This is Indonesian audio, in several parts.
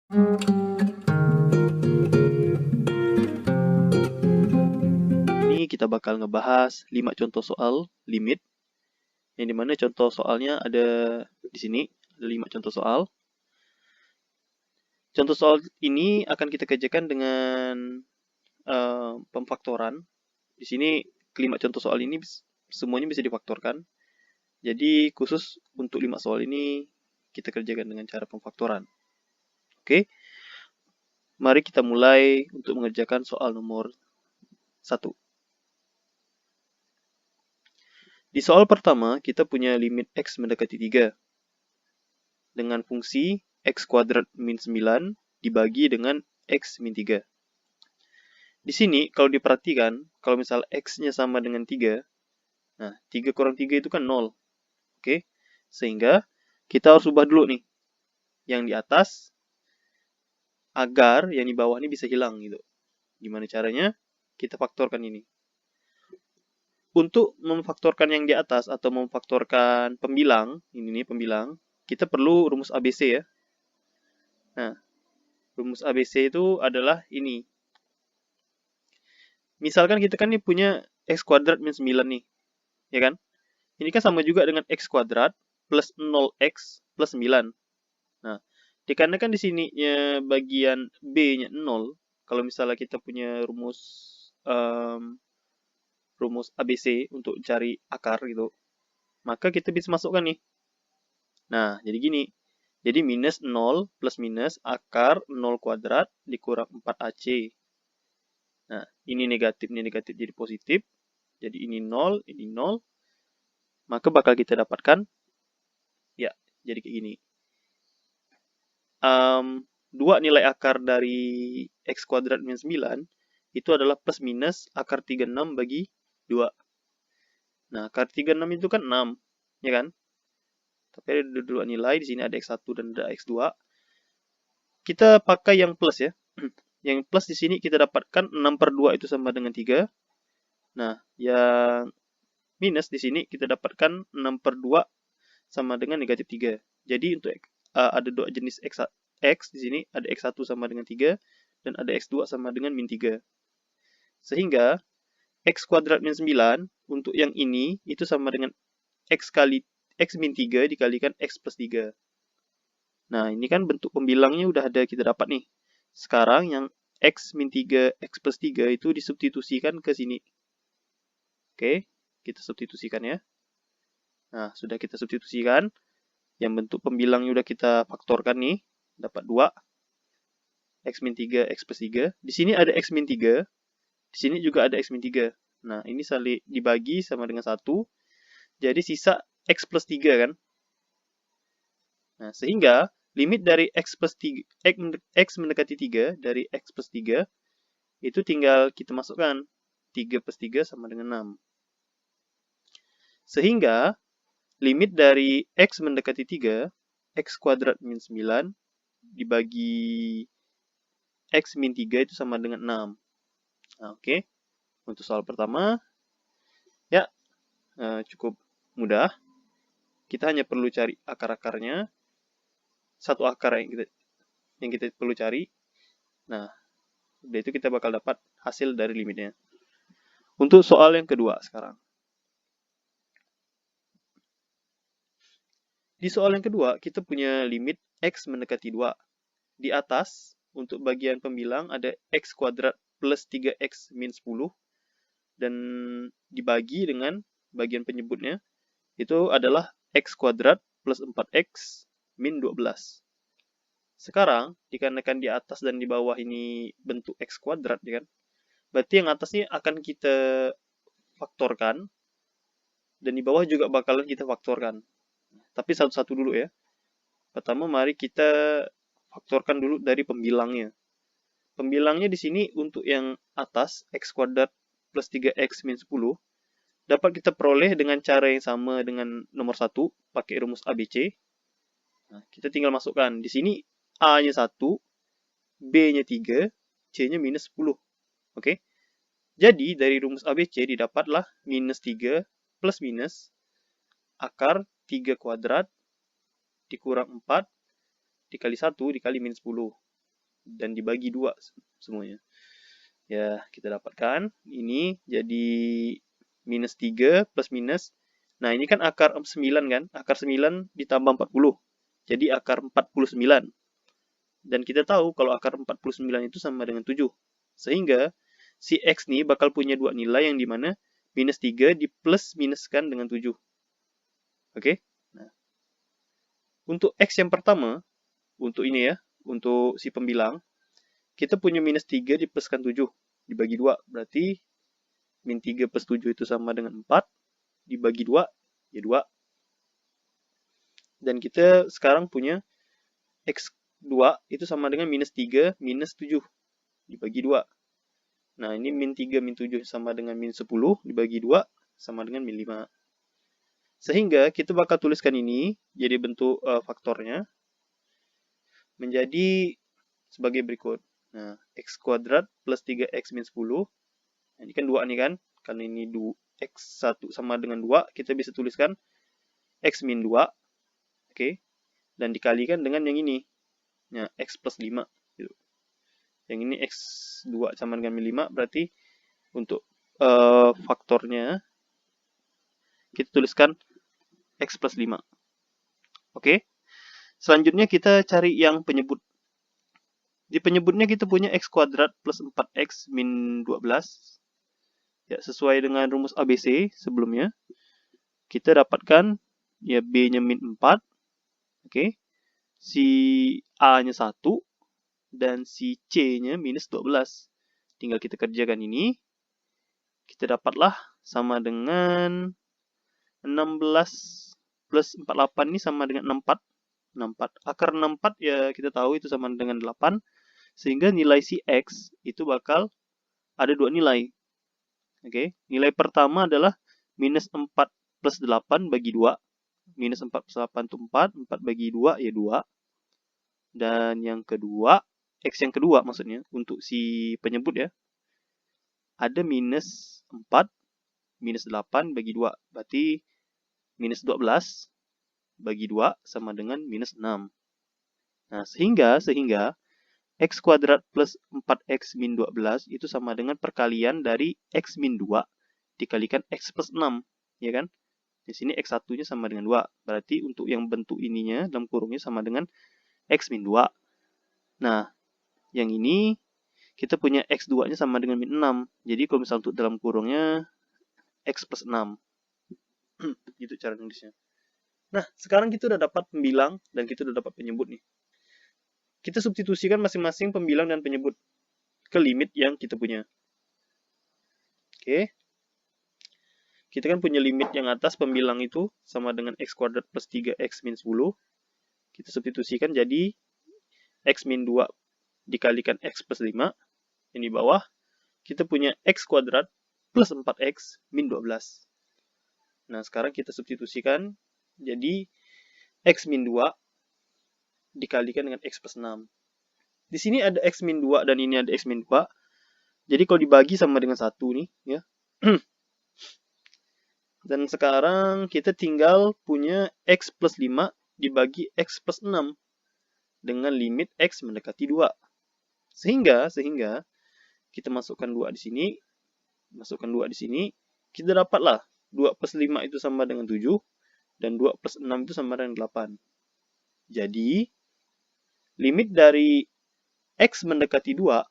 Ini kita bakal ngebahas 5 contoh soal limit, yang dimana contoh soalnya ada di sini, ada 5 contoh soal. Contoh soal ini akan kita kerjakan dengan pemfaktoran. Di sini kelima contoh soal ini semuanya bisa difaktorkan. Jadi khusus untuk 5 soal ini kita kerjakan dengan cara pemfaktoran. Oke. Mari kita mulai untuk mengerjakan soal nomor 1. Di soal pertama, kita punya limit X mendekati 3 dengan fungsi X kuadrat min 9 dibagi dengan X min 3. Di sini, kalau diperhatikan, kalau misal X-nya sama dengan 3, nah, 3 kurang 3 itu kan 0. Oke, sehingga kita harus ubah dulu nih yang di atas agar yang di bawah ini bisa hilang gitu. Gimana caranya? Kita faktorkan ini. Untuk memfaktorkan yang di atas atau memfaktorkan pembilang, ini nih pembilang, kita perlu rumus ABC ya. Nah, rumus ABC itu adalah ini. Misalkan kita kan nih punya X kuadrat min 9 nih, ya kan? Ini kan sama juga dengan X kuadrat plus 0X plus 9. Nah, dikarenakan di sini bagian B-nya 0, kalau misalnya kita punya rumus ABC untuk cari akar gitu, maka kita bisa masukkan nih. Nah, jadi gini. Jadi minus 0 plus minus akar 0 kuadrat dikurang 4AC. Nah, ini negatif jadi positif. Jadi ini 0, ini 0. Maka bakal kita dapatkan, ya, jadi kayak gini. 2 nilai akar dari X kuadrat min 9 itu adalah plus minus akar 36 bagi 2. Nah, akar 36 itu kan 6, ya kan? Tapi ada 2 nilai, di sini ada X1 dan ada X2. Kita pakai yang plus ya. Yang plus di sini kita dapatkan 6/2 itu sama dengan 3. Nah, yang minus di sini kita dapatkan 6/2 sama dengan negatif 3. Jadi untuk ada 2 jenis X di sini, ada X1 sama dengan 3 dan ada X2 sama dengan min 3. Sehingga X kuadrat min 9 untuk yang ini itu sama dengan X kali X min 3 dikalikan X plus 3. Nah, ini kan bentuk pembilangnya udah ada kita dapat nih. Sekarang yang X min 3, X plus 3 itu disubstitusikan ke sini. Oke, kita substitusikan ya. Nah, sudah kita substitusikan. Yang bentuk pembilangnya udah kita faktorkan nih. Dapat 2. X min 3, X plus 3. Di sini ada X min 3. Di sini juga ada X min 3. Nah, ini saling dibagi sama dengan 1. Jadi sisa X plus 3 kan. Nah, sehingga limit dari X plus 3, X mendekati 3 dari X plus 3 itu tinggal kita masukkan 3 plus 3 sama dengan 6. Sehingga limit dari X mendekati 3, X kuadrat min 9 dibagi X min 3 itu sama dengan 6. Nah, oke. Untuk soal pertama, ya cukup mudah. Kita hanya perlu cari akar-akarnya. Satu akar yang kita perlu cari. Nah, dari itu kita bakal dapat hasil dari limitnya. Untuk soal yang kedua sekarang. Di soal yang kedua, kita punya limit X mendekati 2. Di atas, untuk bagian pembilang ada X kuadrat plus 3X min 10. Dan dibagi dengan bagian penyebutnya, itu adalah X kuadrat plus 4X min 12. Sekarang, dikarenakan di atas dan di bawah ini bentuk X kuadrat, ya kan? Berarti yang atas ini akan kita faktorkan, dan di bawah juga bakalan kita faktorkan. Tapi satu-satu dulu ya. Pertama, mari kita faktorkan dulu dari pembilangnya. Pembilangnya di sini untuk yang atas, X kuadrat plus 3X min 10, dapat kita peroleh dengan cara yang sama dengan nomor 1, pakai rumus ABC. Nah, kita tinggal masukkan. Di sini A-nya 1, B-nya 3, C-nya minus 10. Oke? Jadi, dari rumus ABC didapatlah minus 3 plus minus akar 3 kuadrat dikurang 4 dikali 1 dikali min 10. dan dibagi 2 semuanya. Ya, kita dapatkan ini jadi minus 3 plus minus. Nah, ini kan akar 9 kan? Akar 9 ditambah 40. Jadi akar 49. Dan kita tahu kalau akar 49 itu sama dengan 7. Sehingga si X nih bakal punya dua nilai yang dimana minus 3 di plus minuskan dengan 7. Oke? Nah, untuk X yang pertama, untuk ini ya, untuk si pembilang, kita punya minus 3 dipluskan 7, dibagi 2. Berarti min 3 plus 7 itu sama dengan 4, dibagi 2, ya 2. Dan kita sekarang punya X2 itu sama dengan minus 3 minus 7, dibagi 2. Nah, ini min 3 min 7 sama dengan min 10, dibagi 2, sama dengan min 5. Sehingga kita bakal tuliskan ini, jadi bentuk faktornya, menjadi sebagai berikut. Nah, X kuadrat plus 3X min 10. Nah, ini kan 2 nih kan. Karena ini X1 sama dengan 2, kita bisa tuliskan X min 2. Oke. Dan dikalikan dengan yang ini. Nah, X plus 5. Gitu. Yang ini X2 sama dengan min 5. Berarti untuk faktornya, kita tuliskan X plus 5. Oke. Selanjutnya kita cari yang penyebut. Di penyebutnya kita punya X kuadrat plus 4X min 12. Ya, sesuai dengan rumus ABC sebelumnya. Kita dapatkan ya B-nya min 4. Oke. Si A-nya 1 dan si C-nya minus 12. Tinggal kita kerjakan ini. Kita dapatlah sama dengan 16 plus 48 ini sama dengan 64. 64. Akar 64 ya kita tahu itu sama dengan 8. Sehingga nilai si X itu bakal ada dua nilai. Oke, nilai pertama adalah minus 4 plus 8 bagi 2. Minus 4 plus 8 itu 4. 4 bagi 2 ya 2. Dan yang kedua, X yang kedua maksudnya, untuk si penyebut ya, ada minus 4, minus 8 bagi 2. Berarti minus 12 bagi 2 sama dengan minus 6. Nah, sehingga X kuadrat plus 4X min 12 itu sama dengan perkalian dari X min 2 dikalikan X plus 6. Ya kan? Di sini X1-nya sama dengan 2. Berarti untuk yang bentuk ininya, dalam kurungnya sama dengan X min 2. Nah, yang ini kita punya X2-nya sama dengan min 6. Jadi kalau misalnya untuk dalam kurungnya X plus 6. Gitu cara nulisnya. Nah, sekarang kita udah dapat pembilang dan kita udah dapat penyebut nih. Kita substitusikan masing-masing pembilang dan penyebut ke limit yang kita punya. Oke. Kita kan punya limit yang atas pembilang itu sama dengan X kuadrat plus 3X min 10. Kita substitusikan jadi X min 2 dikalikan X plus 5. Yang di bawah kita punya X kuadrat plus 4X min 12. Nah, sekarang kita substitusikan jadi X min 2 dikalikan dengan X plus 6. Di sini ada X min 2 dan ini ada X min 2. Jadi kalau dibagi sama dengan 1 nih. Ya. Dan sekarang kita tinggal punya X plus 5 dibagi X plus 6. Dengan limit X mendekati 2. Sehingga kita masukkan 2 di sini. Masukkan 2 di sini. Kita dapatlah 2 plus 5 itu sama dengan 7. Dan 2 plus 6 itu sama dengan 8. Jadi, limit dari X mendekati 2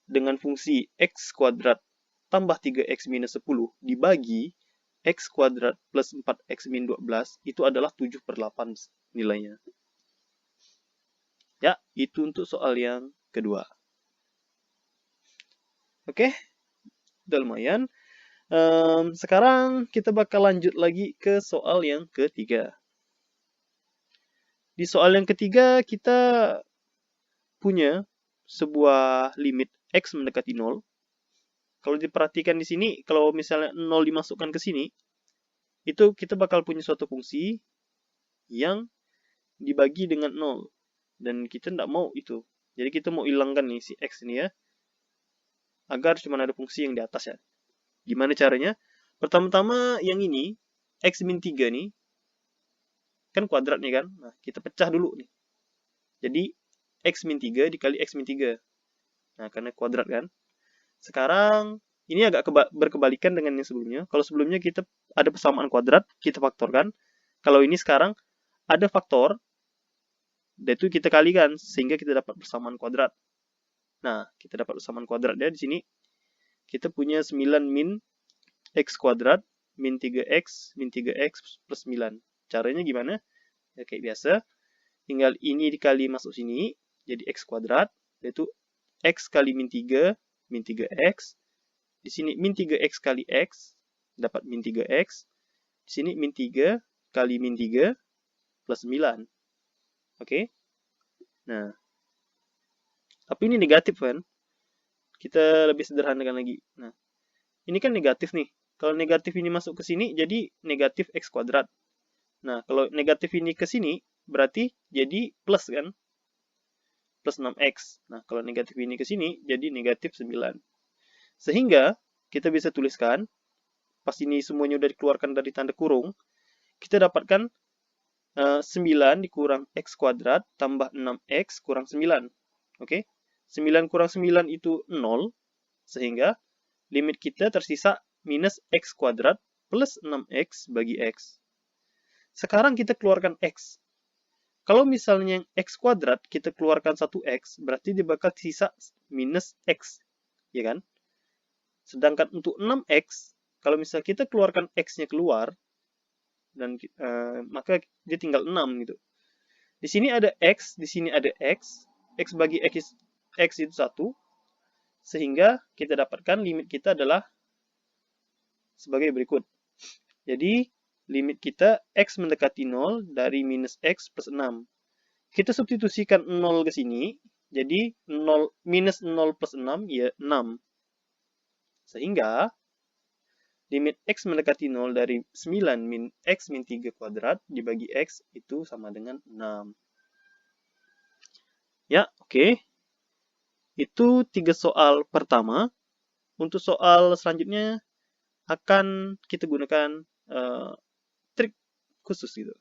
dengan fungsi X kuadrat tambah 3X minus 10 dibagi X kuadrat plus 4X min 12 itu adalah 7/8 nilainya. Ya, itu untuk soal yang kedua. Oke, udah lumayan. Sekarang kita bakal lanjut lagi ke soal yang ketiga. Di soal yang ketiga kita punya sebuah limit X mendekati 0. Kalau diperhatikan di sini, kalau misalnya 0 dimasukkan ke sini, itu kita bakal punya suatu fungsi yang dibagi dengan 0. Dan kita tidak mau itu. Jadi kita mau hilangkan nih si X ini ya. Agar cuma ada fungsi yang di atas ya. Gimana caranya? Pertama-tama yang ini, X min 3 nih, kan kuadrat nih kan. Nah, kita pecah dulu nih. Jadi, X min 3 dikali X min 3. Nah, karena kuadrat kan. Sekarang, ini agak berkebalikan dengan yang sebelumnya. Kalau sebelumnya kita ada persamaan kuadrat, kita faktorkan. Kalau ini sekarang ada faktor, dan itu kita kalikan, sehingga kita dapat persamaan kuadrat. Nah, kita dapat persamaan kuadratnya di sini. Kita punya 9 min X kuadrat, min 3X plus 9. Caranya gimana? Ya, kayak biasa. Tinggal ini dikali masuk sini, jadi X kuadrat, yaitu X kali min 3, min 3X. Di sini min 3X kali X, dapat min 3X. Di sini min 3 kali min 3 plus 9. Oke? Nah, tapi ini negatif kan? Kita lebih sederhanakan lagi. Nah, ini kan negatif nih. Kalau negatif ini masuk ke sini, jadi negatif X kuadrat. Nah, kalau negatif ini ke sini, berarti jadi plus kan? Plus 6X. Nah, kalau negatif ini ke sini, jadi negatif 9. Sehingga, kita bisa tuliskan, pas ini semuanya udah dikeluarkan dari tanda kurung, kita dapatkan 9 dikurang X kuadrat tambah 6X kurang 9. Oke? 9 kurang 9 itu 0. Sehingga, limit kita tersisa minus X kuadrat plus 6X bagi X. Sekarang kita keluarkan X. Kalau misalnya yang X kuadrat kita keluarkan 1X, berarti dia bakal sisa minus X. Ya kan? Sedangkan untuk 6X, kalau misalnya kita keluarkan X-nya keluar, dan maka dia tinggal 6 gitu. Di sini ada X, di sini ada X. X bagi X itu 1. Sehingga kita dapatkan limit kita adalah sebagai berikut. Jadi, limit kita X mendekati 0 dari minus X plus 6. Kita substitusikan 0 ke sini, jadi 0, minus 0 plus 6, ya 6. Sehingga, limit X mendekati 0 dari 9 min X min 3 kuadrat dibagi X itu sama dengan 6. Ya, oke. Itu 3 soal pertama. Untuk soal selanjutnya, akan kita gunakan trik khusus gitu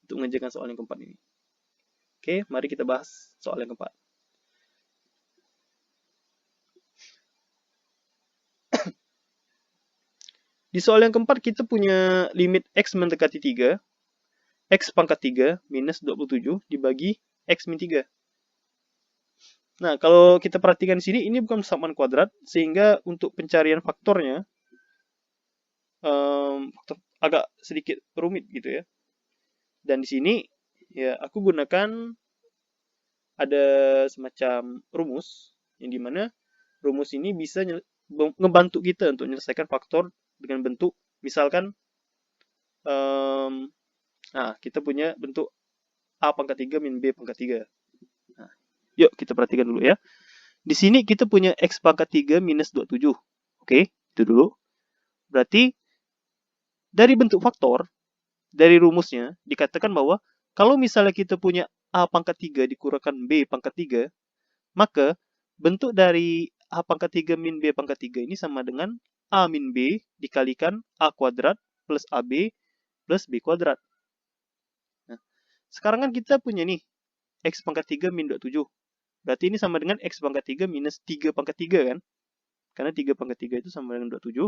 untuk mengerjakan soal yang keempat ini. Oke, mari kita bahas soal yang keempat. Di soal yang keempat kita punya limit X mendekati 3, X pangkat 3 minus 27 dibagi X min 3. Nah, kalau kita perhatikan di sini, ini bukan persamaan kuadrat, sehingga untuk pencarian faktornya agak sedikit rumit gitu ya. Dan di sini ya aku gunakan ada semacam rumus yang dimana rumus ini bisa ngebantu kita untuk menyelesaikan faktor dengan bentuk misalkan kita punya bentuk A pangkat 3 min B pangkat 3. Nah, yuk kita perhatikan dulu ya. Di sini kita punya X pangkat 3 minus 27. Oke, itu dulu. Berarti dari bentuk faktor, dari rumusnya, dikatakan bahwa kalau misalnya kita punya A pangkat 3 dikurangkan B pangkat 3, maka bentuk dari A pangkat 3 min B pangkat 3 ini sama dengan A min B dikalikan A kuadrat plus AB plus B kuadrat. Nah, sekarang kan kita punya nih, X pangkat 3 min 27. Berarti ini sama dengan X pangkat 3 minus 3 pangkat 3 kan? Karena 3 pangkat 3 itu sama dengan 27.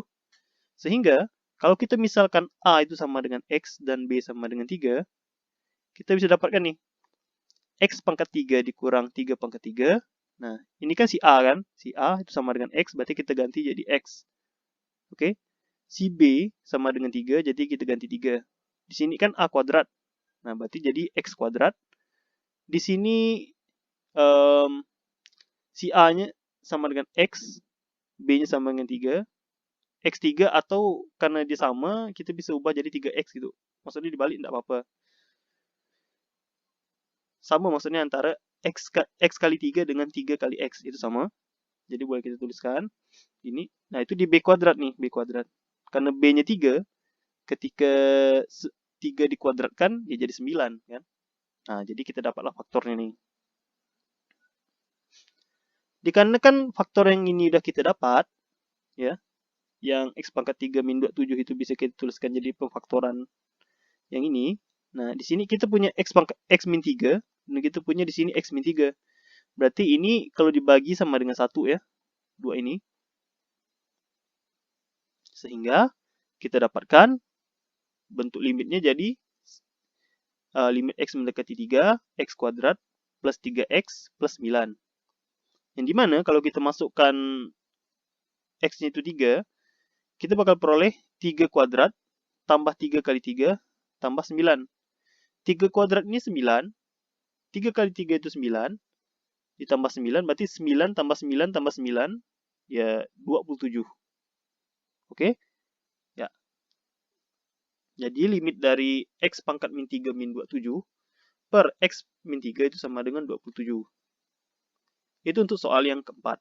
Sehingga, kalau kita misalkan A itu sama dengan X dan B sama dengan 3, kita bisa dapatkan nih, X pangkat 3 dikurang 3 pangkat 3. Nah, ini kan si A kan? Si A itu sama dengan X, berarti kita ganti jadi X. Oke? Si B sama dengan 3, jadi kita ganti 3. Di sini kan A kuadrat. Nah, berarti jadi X kuadrat. Di sini si A-nya sama dengan X, B-nya sama dengan 3. X3 atau karena dia sama, kita bisa ubah jadi 3X gitu. Maksudnya dibalik tidak apa-apa. Sama maksudnya antara X kali 3 dengan 3 kali X. Itu sama. Jadi boleh kita tuliskan. Ini. Nah itu di B kuadrat nih. B kuadrat. Karena B-nya 3. Ketika 3 dikuadratkan, ya jadi 9. Kan? Nah jadi kita dapatlah faktornya nih. Dikarenakan faktor yang ini udah kita dapat. Ya. Yang X pangkat 3 min 27 itu bisa kita tuliskan jadi pemfaktoran yang ini. Nah, di sini kita punya X min 3, dan kita punya di sini X min 3. Berarti ini kalau dibagi sama dengan 1 ya, 2 ini. Sehingga kita dapatkan bentuk limitnya jadi limit x mendekati 3, x kuadrat plus 3x plus 9. Yang dimana kalau kita masukkan x-nya itu 3, kita bakal peroleh 3 kuadrat tambah 3 kali 3 tambah 9. 3 kuadrat ini 9, 3 kali 3 itu 9, ditambah 9, berarti 9 tambah 9 tambah 9, ya 27. Oke? Ya. Jadi limit dari x pangkat min 3 min 27 per x min 3 itu sama dengan 27. Itu untuk soal yang keempat.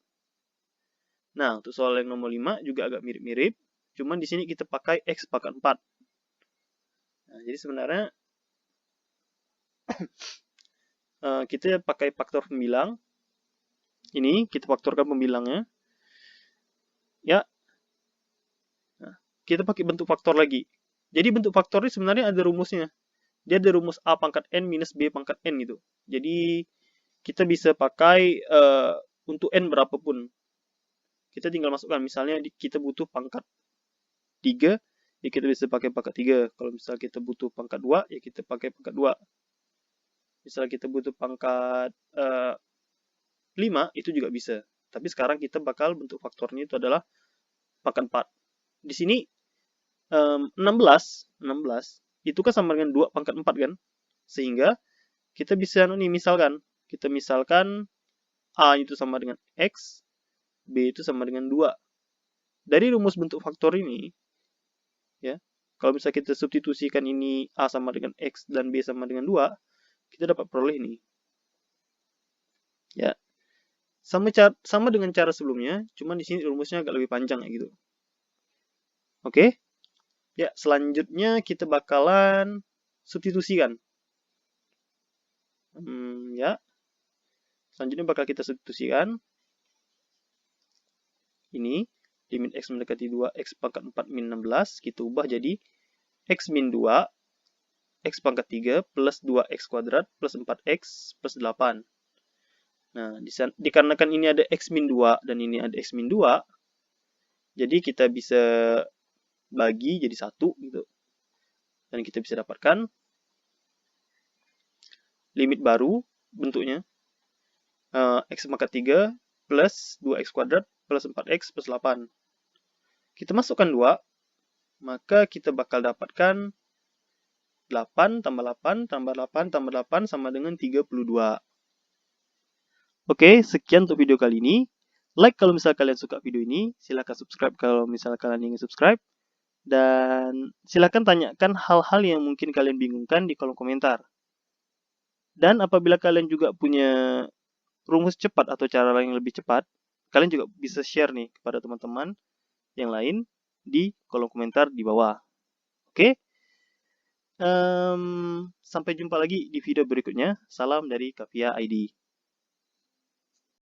Nah, untuk soal yang nomor 5 juga agak mirip-mirip. Cuman di sini kita pakai x pangkat 4. Nah, jadi sebenarnya kita pakai faktor pembilang. Ini kita faktorkan pembilangnya. Ya. Nah, kita pakai bentuk faktor lagi. Jadi bentuk faktor ini sebenarnya ada rumusnya. Dia ada rumus A pangkat N minus B pangkat N gitu. Jadi kita bisa pakai untuk N berapapun. Kita tinggal masukkan. Misalnya kita butuh pangkat 3, ya kita bisa pakai pangkat 3. Kalau misalnya kita butuh pangkat 2, ya kita pakai pangkat 2. Misalnya kita butuh pangkat 5, itu juga bisa. Tapi sekarang kita bakal bentuk faktornya itu adalah pangkat 4. Di sini 16 itu kan sama dengan 2 pangkat 4 kan? Sehingga kita bisa nih kita misalkan A itu sama dengan X, B itu sama dengan 2. Dari rumus bentuk faktor ini, ya, kalau misalnya kita substitusikan ini A sama dengan X dan B sama dengan 2, kita dapat peroleh ini. Ya. Sama dengan cara sebelumnya, cuman di sini rumusnya agak lebih panjang ya gitu. Oke? Ya, selanjutnya kita bakalan substitusikan. Ya. Selanjutnya bakal kita substitusikan. Ini limit x mendekati 2, x pangkat 4 min 16, kita ubah jadi x min 2, x pangkat 3 plus 2x kuadrat plus 4x plus 8. Nah, dikarenakan ini ada x min 2 dan ini ada x min 2, jadi kita bisa bagi jadi 1 gitu. Dan kita bisa dapatkan limit baru bentuknya x pangkat 3 plus 2x kuadrat plus 4x plus 8. Kita masukkan 2, maka kita bakal dapatkan 8 tambah 8 tambah 8 tambah 8 sama dengan 32. Oke, sekian untuk video kali ini. Like kalau misalnya kalian suka video ini, silahkan subscribe kalau misalnya kalian ingin subscribe. Dan silahkan tanyakan hal-hal yang mungkin kalian bingungkan di kolom komentar. Dan apabila kalian juga punya rumus cepat atau cara lain yang lebih cepat, kalian juga bisa share nih kepada teman-teman yang lain di kolom komentar di bawah. Oke? Sampai jumpa lagi di video berikutnya. Salam dari Kavia ID.